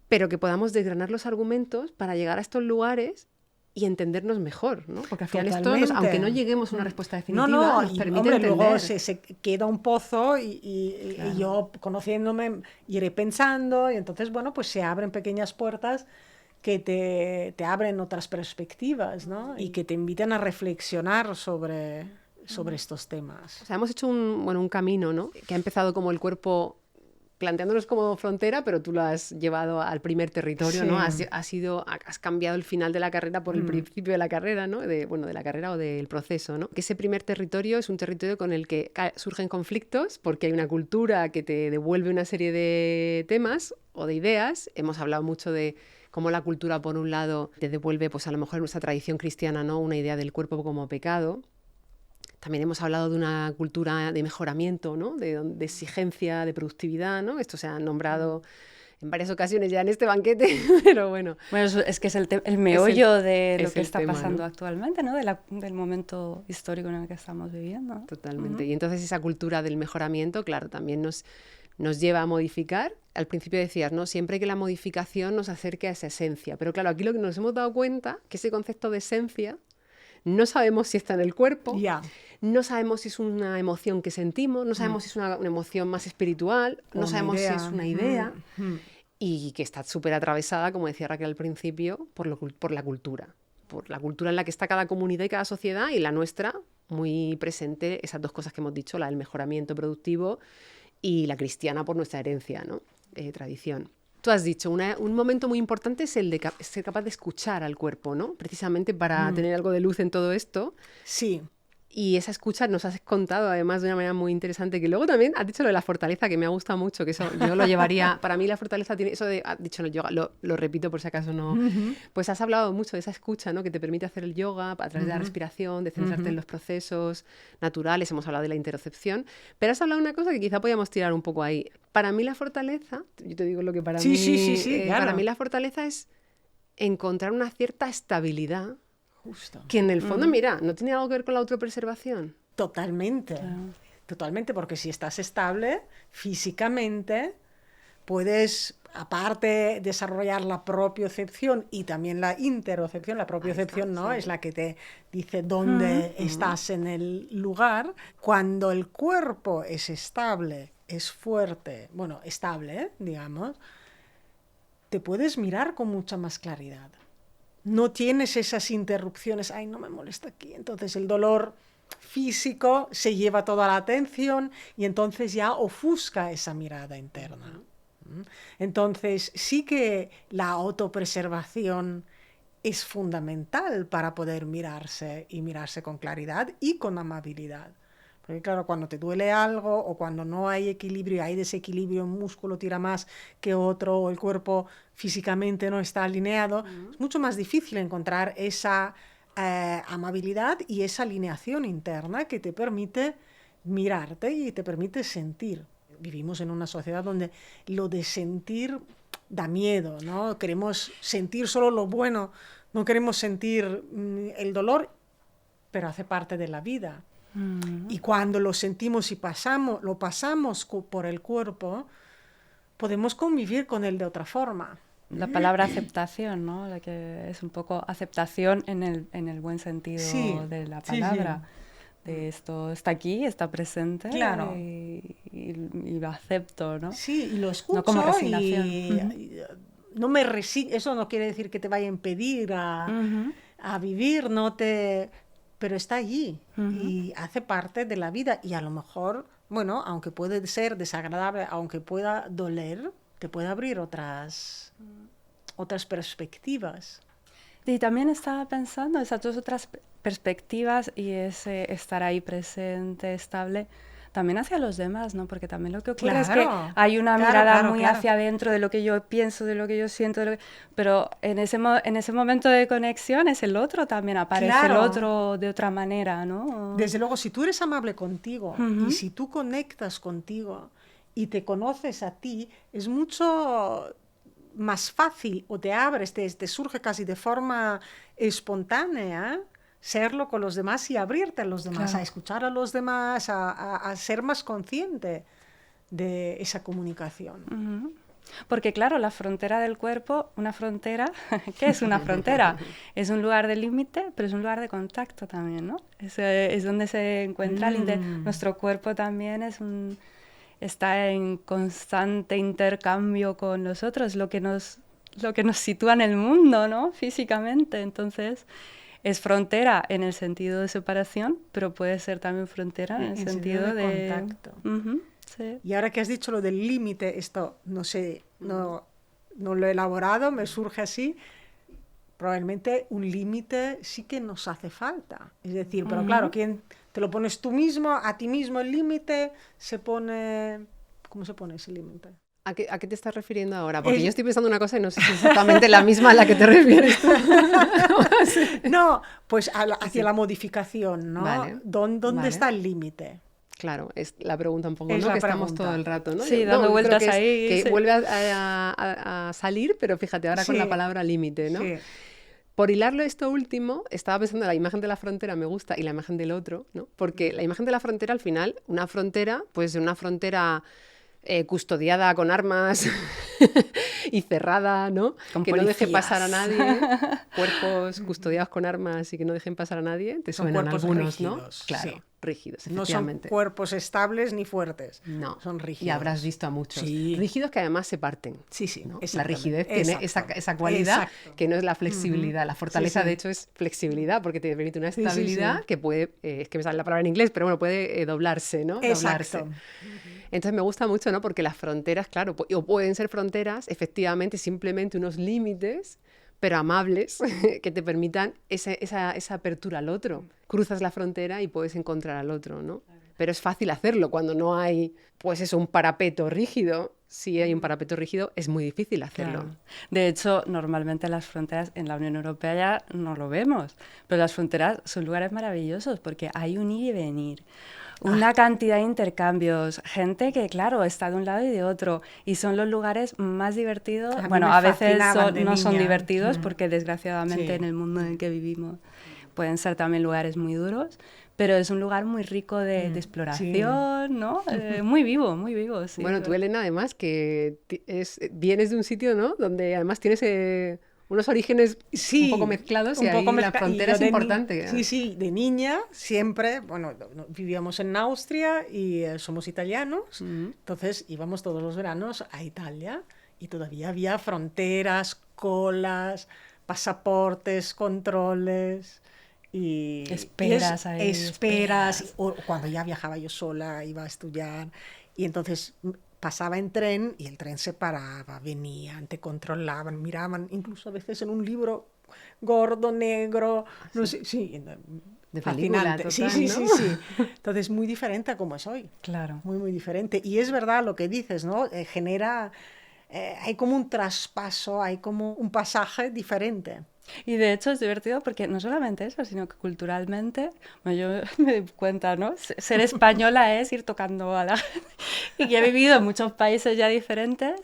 pero que podamos desgranar los argumentos para llegar a estos lugares y entendernos mejor, ¿no? Porque al final esto, aunque no lleguemos a una respuesta definitiva, nos permite entender. Luego se queda un pozo y yo, conociéndome, iré pensando y entonces, bueno, pues se abren pequeñas puertas que te abren otras perspectivas, ¿no? Y que te invitan a reflexionar sobre estos temas. O sea, hemos hecho un camino, ¿no?, que ha empezado como el cuerpo planteándonos como frontera, pero tú lo has llevado al primer territorio, ¿no? Has cambiado el final de la carrera por el principio de la carrera, ¿no? De la carrera o del proceso, ¿no? Que ese primer territorio es un territorio con el que surgen conflictos porque hay una cultura que te devuelve una serie de temas o de ideas. Hemos hablado mucho de cómo la cultura, por un lado, te devuelve, pues a lo mejor en nuestra tradición cristiana, ¿no?, una idea del cuerpo como pecado. También hemos hablado de una cultura de mejoramiento, ¿no?, de exigencia, de productividad, ¿no? Esto se ha nombrado en varias ocasiones ya en este banquete, pero bueno. Bueno, es que es el meollo de lo que está pasando, ¿no?, actualmente, ¿no?, del momento histórico en el que estamos viviendo. Totalmente. Y entonces esa cultura del mejoramiento, claro, también nos lleva a modificar. Al principio decías, ¿no?, siempre que la modificación nos acerque a esa esencia. Pero claro, aquí lo que nos hemos dado cuenta, que ese concepto de esencia no sabemos si está en el cuerpo, no sabemos si es una emoción que sentimos, no sabemos si es una emoción más espiritual, no sabemos si es una idea, y que está súper atravesada, como decía Raquel al principio, por la cultura en la que está cada comunidad y cada sociedad, y la nuestra, muy presente, esas dos cosas que hemos dicho, la del mejoramiento productivo y la cristiana por nuestra herencia, ¿no?, tradición. Tú has dicho, un momento muy importante es el de ser capaz de escuchar al cuerpo, ¿no? Precisamente para tener algo de luz en todo esto. Sí. Y esa escucha nos has contado además de una manera muy interesante, que luego también has dicho lo de la fortaleza, que me ha gustado mucho, que eso yo lo llevaría, para mí la fortaleza tiene eso de, has dicho el yoga, lo repito por si acaso no, pues has hablado mucho de esa escucha, ¿no?, que te permite hacer el yoga a través de la respiración, de centrarte en los procesos naturales, hemos hablado de la interocepción, pero has hablado de una cosa que quizá podíamos tirar un poco ahí. Para mí la fortaleza, yo te digo lo que para mí, claro. Para mí la fortaleza es encontrar una cierta estabilidad. Justo. Que en el fondo, mira, ¿no tiene algo que ver con la autopreservación? Totalmente, totalmente, porque si estás estable físicamente, puedes, aparte, desarrollar la propiocepción y también la interocepción. La propiocepción, ¿no?, es la que te dice dónde estás en el lugar. Cuando el cuerpo es estable, es fuerte, bueno, estable, digamos, te puedes mirar con mucha más claridad. No tienes esas interrupciones, ay, no me molesta aquí. Entonces el dolor físico se lleva toda la atención y entonces ya ofusca esa mirada interna. Entonces sí que la autopreservación es fundamental para poder mirarse y mirarse con claridad y con amabilidad. Porque claro, cuando te duele algo o cuando no hay equilibrio, hay desequilibrio, un músculo tira más que otro o el cuerpo físicamente no está alineado, es mucho más difícil encontrar esa amabilidad y esa alineación interna que te permite mirarte y te permite sentir. Vivimos en una sociedad donde lo de sentir da miedo, ¿no? Queremos sentir solo lo bueno, no queremos sentir el dolor, pero hace parte de la vida. Y cuando lo sentimos y lo pasamos por el cuerpo, podemos convivir con él de otra forma. La palabra aceptación, ¿no?, la que es un poco aceptación en el buen sentido de la palabra. Sí. De esto está aquí, está presente, claro, y lo acepto, ¿no? Sí, y lo escucho, no como resignación. eso no quiere decir que te vaya a impedir a vivir, pero está allí y hace parte de la vida. Y a lo mejor, bueno, aunque puede ser desagradable, aunque pueda doler, te puede abrir otras perspectivas. Y también estaba pensando esas dos otras perspectivas y ese estar ahí presente, estable, también hacia los demás, ¿no? Porque también lo que ocurre es que hay una mirada muy hacia adentro de lo que yo pienso, de lo que yo siento, pero en ese momento de conexión es el otro también, aparece el otro de otra manera, ¿no? Desde luego, si tú eres amable contigo y si tú conectas contigo y te conoces a ti, es mucho más fácil, o te abres, te surge casi de forma espontánea serlo con los demás y abrirte a los demás, a escuchar a los demás, a ser más consciente de esa comunicación. Porque claro, la frontera del cuerpo, una frontera, ¿qué es una frontera? Es un lugar de límite, pero es un lugar de contacto también, ¿no? Es donde se encuentra nuestro cuerpo también está en constante intercambio con los otros, lo que nos sitúa en el mundo, ¿no? Físicamente. Entonces, es frontera en el sentido de separación, pero puede ser también frontera en el sentido de contacto. Sí. Y ahora que has dicho lo del límite, esto no sé, no lo he elaborado, me surge así. Probablemente un límite sí que nos hace falta. Es decir, pero claro, ¿quién te lo pones tú mismo, a ti mismo el límite? ¿Cómo se pone ese límite? ¿A qué te estás refiriendo ahora? Porque yo estoy pensando una cosa y no sé si es exactamente la misma a la que te refieres tú. No, pues hacia la modificación, ¿no? Vale. ¿Dónde está el límite? Claro, es la pregunta un poco, es ¿no? Que pregunta. Estamos todo el rato, ¿no? Sí, dando vueltas ahí. Que vuelve a salir, pero fíjate, ahora con la palabra límite, ¿no? Sí. Por hilarlo esto último, estaba pensando en la imagen de la frontera, me gusta, y la imagen del otro, ¿no? Porque la imagen de la frontera, al final, una frontera, pues una frontera custodiada con armas y cerrada, ¿no? Con que policías. No deje pasar a nadie, cuerpos custodiados con armas y que no dejen pasar a nadie, te suenan algunos, rígidos, ¿no? Claro, sí. rígidos, No efectivamente. son cuerpos estables ni fuertes, No, son rígidos. y habrás visto a muchos. Sí. Rígidos que además se parten. Sí, ¿no? La exactamente. rigidez tiene esa cualidad que no es la flexibilidad. La fortaleza, de hecho, es flexibilidad, porque te permite una estabilidad que puede, es que me sale la palabra en inglés, pero bueno, puede doblarse, ¿no? Exacto. Doblarse. Entonces me gusta mucho, ¿no? Porque las fronteras, claro, o pueden ser fronteras, efectivamente, simplemente unos límites, pero amables, que te permitan esa apertura al otro. Cruzas la frontera y puedes encontrar al otro, ¿no? Pero es fácil hacerlo cuando no hay, pues eso, un parapeto rígido. Si hay un parapeto rígido, es muy difícil hacerlo. Claro. De hecho, normalmente las fronteras en la Unión Europea ya no lo vemos, pero las fronteras son lugares maravillosos porque hay un ir y venir. Una cantidad de intercambios, gente que, claro, está de un lado y de otro, y son los lugares más divertidos. Bueno, a veces no son divertidos porque desgraciadamente en el mundo en el que vivimos pueden ser también lugares muy duros, pero es un lugar muy rico de exploración, ¿no? Muy vivo, muy vivo. Sí. Bueno, tú, Elena, además, que vienes de un sitio, ¿no? Donde además tienes unos orígenes un poco mezclados y ahí la frontera es importante. Sí, de niña siempre, bueno, vivíamos en Austria y somos italianos, entonces íbamos todos los veranos a Italia y todavía había fronteras, colas, pasaportes, controles y esperas. O cuando ya viajaba yo sola, iba a estudiar y entonces pasaba en tren y el tren se paraba, venían, te controlaban, miraban, incluso a veces en un libro gordo, negro, no sé, de fascinante. Película, sí. Entonces, muy diferente a como es hoy. Claro. Muy, muy diferente. Y es verdad lo que dices, ¿no? Genera, hay como un traspaso, hay como un pasaje diferente. Y de hecho es divertido porque no solamente eso, sino que culturalmente, bueno, yo me doy cuenta, ¿no? Ser española es ir tocando a la gente. Y que he vivido en muchos países ya diferentes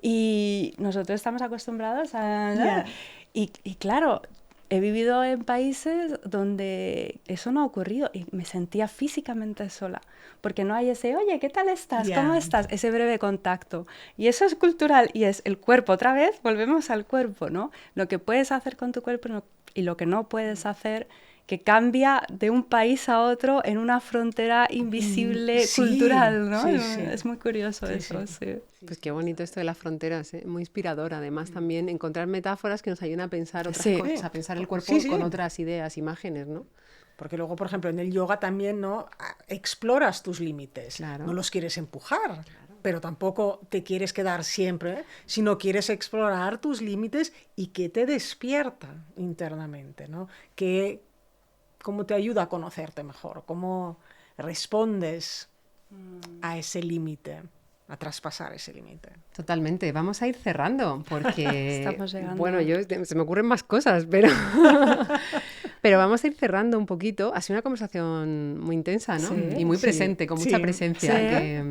y nosotros estamos acostumbrados a... ¿no? Yeah. Y claro, he vivido en países donde eso no ha ocurrido y me sentía físicamente sola, porque no hay ese, oye, ¿qué tal estás? Yeah. ¿Cómo estás? Ese breve contacto. Y eso es cultural y es el cuerpo. Otra vez volvemos al cuerpo, ¿no? Lo que puedes hacer con tu cuerpo y lo que no puedes hacer que cambia de un país a otro en una frontera invisible cultural, ¿no? Es muy curioso eso, sí. Pues qué bonito esto de las fronteras, ¿eh? Muy inspirador. Además, también encontrar metáforas que nos ayuden a pensar otras cosas, a pensar el cuerpo con otras ideas, imágenes, ¿no? Porque luego, por ejemplo, en el yoga también, ¿no? Exploras tus límites, no los quieres empujar, pero tampoco te quieres quedar siempre, sino quieres explorar tus límites y que te despierta internamente, ¿no? Cómo te ayuda a conocerte mejor, cómo respondes a ese límite, a traspasar ese límite. Totalmente. Vamos a ir cerrando porque, estamos llegando. Bueno, se me ocurren más cosas, pero vamos a ir cerrando un poquito. Ha sido una conversación muy intensa, ¿no? Sí, y muy presente, con mucha presencia.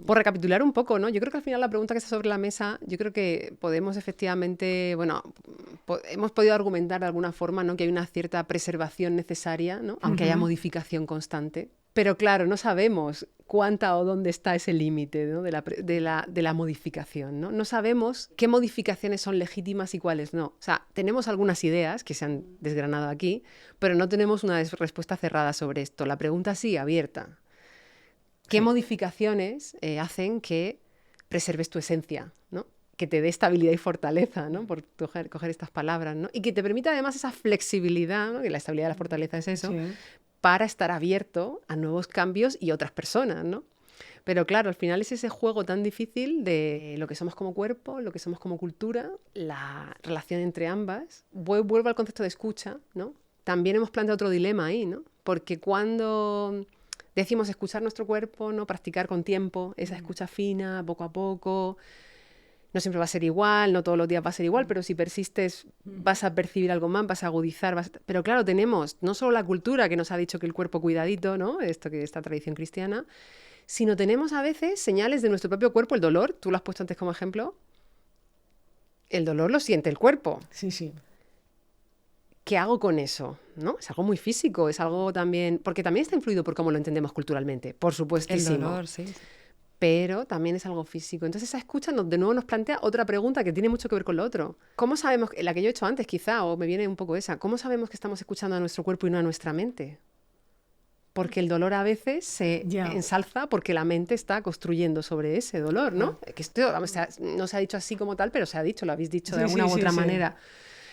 Por recapitular un poco, ¿no? Yo creo que al final la pregunta que está sobre la mesa, yo creo que podemos efectivamente, bueno, hemos podido argumentar de alguna forma, ¿no? Que hay una cierta preservación necesaria, ¿no? Aunque haya modificación constante. Pero claro, no sabemos cuánta o dónde está ese límite, ¿no? de la modificación, ¿no? No sabemos qué modificaciones son legítimas y cuáles no. O sea, tenemos algunas ideas que se han desgranado aquí, pero no tenemos una respuesta cerrada sobre esto. La pregunta sigue abierta. ¿Qué modificaciones hacen que preserves tu esencia, ¿no? Que te dé estabilidad y fortaleza, ¿no? Por coger estas palabras, ¿no? Y que te permita además esa flexibilidad, ¿no? Que la estabilidad y la fortaleza es eso, para estar abierto a nuevos cambios y otras personas, ¿no? Pero claro, al final es ese juego tan difícil de lo que somos como cuerpo, lo que somos como cultura, la relación entre ambas. Vuelvo al concepto de escucha, ¿no? También hemos planteado otro dilema ahí, ¿no? Porque cuando decimos escuchar nuestro cuerpo, ¿no? Practicar con tiempo, esa escucha fina, poco a poco. No siempre va a ser igual, no todos los días va a ser igual, pero si persistes vas a percibir algo más, vas a agudizar. Pero claro, tenemos no solo la cultura que nos ha dicho que el cuerpo cuidadito, ¿no? Esta tradición cristiana, sino tenemos a veces señales de nuestro propio cuerpo, el dolor, tú lo has puesto antes como ejemplo, el dolor lo siente el cuerpo. Sí. ¿Qué hago con eso? ¿No? Es algo muy físico, es algo también... Porque también está influido por cómo lo entendemos culturalmente, por supuestísimo. El dolor, sí. Pero también es algo físico. Entonces esa escucha de nuevo nos plantea otra pregunta que tiene mucho que ver con lo otro. ¿Cómo sabemos, la que yo he hecho antes quizá, o me viene un poco esa, cómo sabemos que estamos escuchando a nuestro cuerpo y no a nuestra mente? Porque el dolor a veces se ensalza porque la mente está construyendo sobre ese dolor, ¿no? Que esto no se ha dicho así como tal, pero se ha dicho, lo habéis dicho de alguna u otra manera.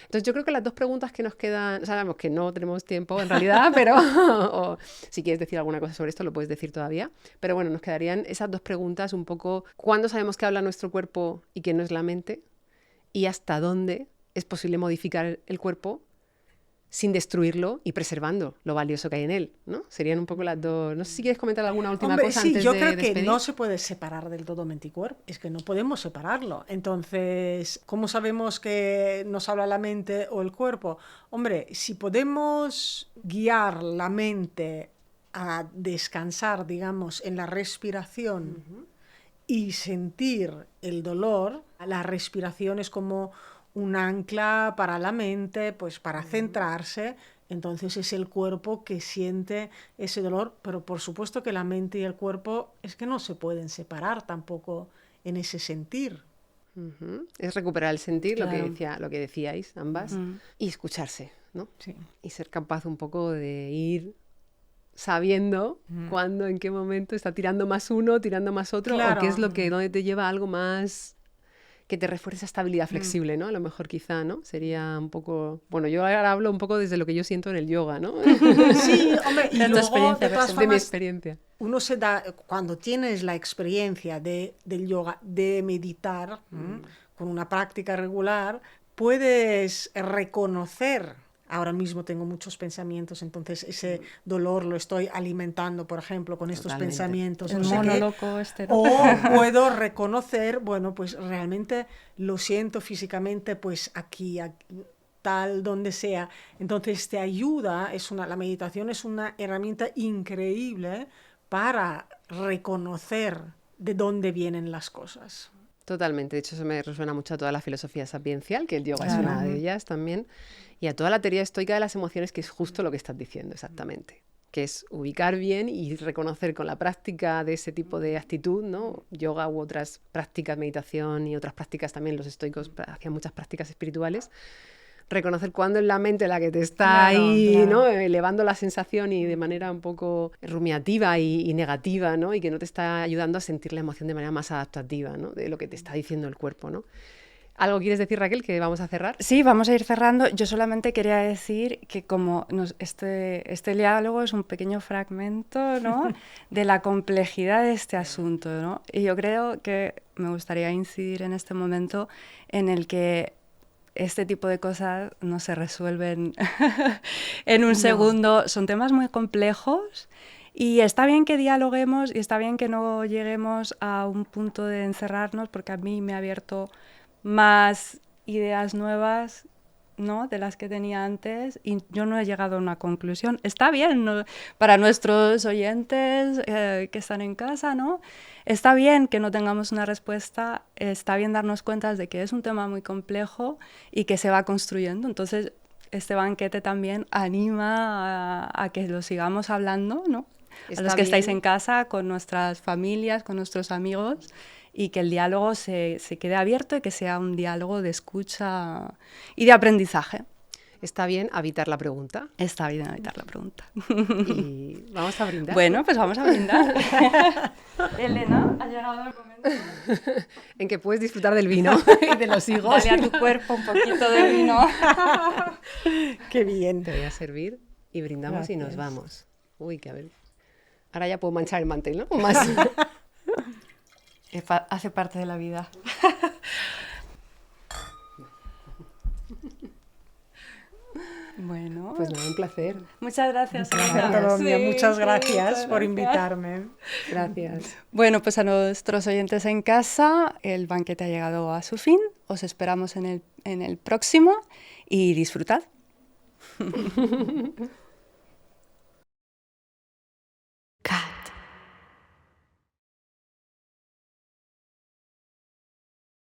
Entonces yo creo que las dos preguntas que nos quedan, sabemos que no tenemos tiempo en realidad, pero o, si quieres decir alguna cosa sobre esto lo puedes decir todavía, pero bueno, nos quedarían esas dos preguntas un poco, ¿cuándo sabemos que habla nuestro cuerpo y que no es la mente? Y hasta dónde es posible modificar el cuerpo sin destruirlo y preservando lo valioso que hay en él, ¿no? Serían un poco las dos. No sé si quieres comentar alguna última cosa antes de yo creo que despedir. no se puede separar del todo mente y cuerpo, es que no podemos separarlo. Entonces, ¿cómo sabemos que nos habla la mente o el cuerpo? Hombre, si podemos guiar la mente a descansar, digamos, en la respiración y sentir el dolor, la respiración es como un ancla para la mente, pues para centrarse, entonces es el cuerpo que siente ese dolor, pero por supuesto que la mente y el cuerpo es que no se pueden separar tampoco en ese sentir. Es recuperar el sentir, claro. lo que decíais ambas, y escucharse, ¿no? Sí. Y ser capaz un poco de ir sabiendo cuándo, en qué momento está tirando más uno, tirando más otro, claro. O qué es lo que, dónde te lleva algo más que te refuerce esa estabilidad flexible, ¿no? A lo mejor quizá, ¿no? Sería un poco... Bueno, yo ahora hablo un poco desde lo que yo siento en el yoga, ¿no? Sí, hombre, y luego, de todas formas, de mi experiencia. Uno se da, cuando tienes la experiencia del yoga, de meditar, con una práctica regular, puedes reconocer... Ahora mismo tengo muchos pensamientos, entonces ese dolor lo estoy alimentando, por ejemplo, con estos pensamientos. El mono loco este, ¿no? O puedo reconocer, bueno, pues realmente lo siento físicamente, pues aquí, tal, donde sea. Entonces te ayuda, la meditación es una herramienta increíble para reconocer de dónde vienen las cosas. Totalmente, de hecho eso me resuena mucho a toda la filosofía sapiencial, que el yoga es una de ellas también, y a toda la teoría estoica de las emociones, que es justo lo que estás diciendo exactamente, que es ubicar bien y reconocer con la práctica de ese tipo de actitud, ¿no? Yoga u otras prácticas, meditación y otras prácticas también, los estoicos hacían muchas prácticas espirituales, reconocer cuándo es la mente la que te está Claro, ahí, claro. ¿no? Elevando la sensación y de manera un poco rumiativa y negativa, ¿no? Y que no te está ayudando a sentir la emoción de manera más adaptativa, ¿no? De lo que te está diciendo el cuerpo, ¿no? ¿Algo quieres decir, Raquel, que vamos a cerrar? Sí, vamos a ir cerrando. Yo solamente quería decir que como este diálogo es un pequeño fragmento, ¿no? de la complejidad de este asunto, ¿no? Y yo creo que me gustaría incidir en este momento en el que este tipo de cosas no se resuelven en un segundo. Son temas muy complejos y está bien que dialoguemos y está bien que no lleguemos a un punto de encerrarnos, porque a mí me ha abierto más ideas nuevas, ¿no? de las que tenía antes, y yo no he llegado a una conclusión. Está bien, ¿no? Para nuestros oyentes que están en casa, ¿no? Está bien que no tengamos una respuesta, está bien darnos cuenta de que es un tema muy complejo y que se va construyendo. Entonces, este banquete también anima a que lo sigamos hablando, ¿no? A los que estáis en casa, con nuestras familias, con nuestros amigos, y que el diálogo se quede abierto y que sea un diálogo de escucha y de aprendizaje. Está bien evitar la pregunta. Está bien evitar la pregunta. Y vamos a brindar. Bueno, pues vamos a brindar. Elena, ha llegado el momento en que puedes disfrutar del vino y de los higos. Dale a tu cuerpo un poquito de vino. Qué bien. Te voy a servir y brindamos. Gracias. Y nos vamos. Uy, que a ver. Ahora ya puedo manchar el mantel, ¿no? Más. Hace parte de la vida. Bueno. Pues nada, un placer. Muchas gracias. Muchas gracias por invitarme. Gracias. Bueno, pues a nuestros oyentes en casa, el banquete ha llegado a su fin. Os esperamos en el próximo y disfrutad.